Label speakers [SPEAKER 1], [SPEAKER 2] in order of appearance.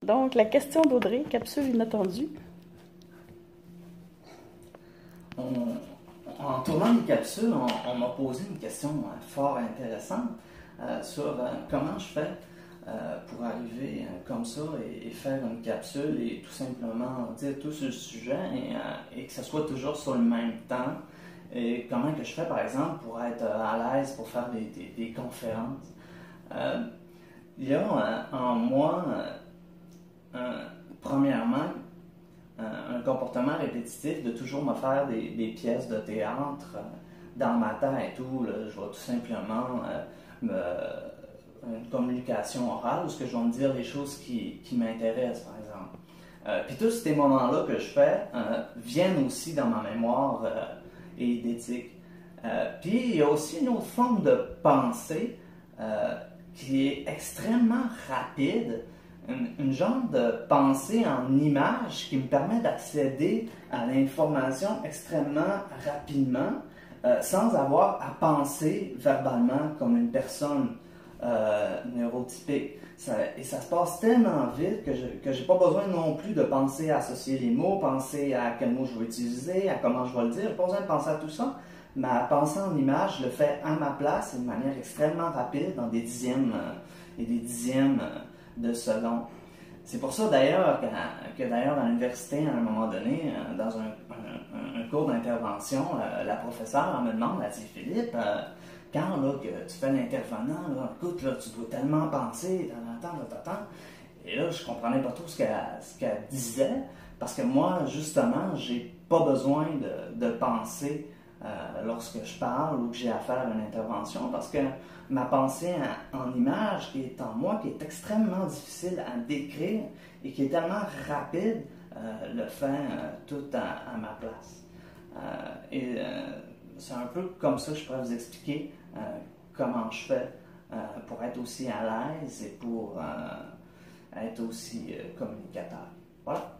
[SPEAKER 1] Donc, la question d'Audrey, capsule inattendue.
[SPEAKER 2] En tournant les capsules, on m'a posé une question fort intéressante sur comment je fais pour arriver comme ça et faire une capsule et tout simplement dire tout sur le sujet et que ce soit toujours sur le même temps. Et comment que je fais, par exemple, pour être à l'aise pour faire des conférences. Il y a en moi, premièrement, un comportement répétitif de toujours me faire des pièces de théâtre dans ma tête où là, je vais tout simplement une communication orale où ce que je vais me dire les choses qui m'intéressent, par exemple. Puis tous ces moments-là que je fais viennent aussi dans ma mémoire éidétique. Puis il y a aussi une autre forme de pensée qui est extrêmement rapide, une genre de pensée en image qui me permet d'accéder à l'information extrêmement rapidement sans avoir à penser verbalement comme une personne neurotypique. Et ça se passe tellement vite que je n'ai pas besoin non plus de penser à associer les mots, penser à quel mot je vais utiliser, à comment je vais le dire. Je n'ai pas besoin de penser à tout ça. Ma pensée en image, je le fais à ma place de manière extrêmement rapide, dans des dixièmes et des dixièmes de secondes. C'est pour ça d'ailleurs que d'ailleurs à l'université, à un moment donné, dans un cours d'intervention, la professeure me demande, elle dit Philippe, quand là, que tu fais l'intervenant, là, écoute, là, tu dois tellement penser, t'entends. Et là, je comprenais pas tout ce qu'elle disait, parce que moi, justement, j'ai pas besoin de penser lorsque je parle ou que j'ai à faire une intervention, parce que ma pensée en image qui est en moi, qui est extrêmement difficile à décrire et qui est tellement rapide, le fait tout à ma place. C'est un peu comme ça que je pourrais vous expliquer comment je fais pour être aussi à l'aise et pour être aussi communicateur. Voilà.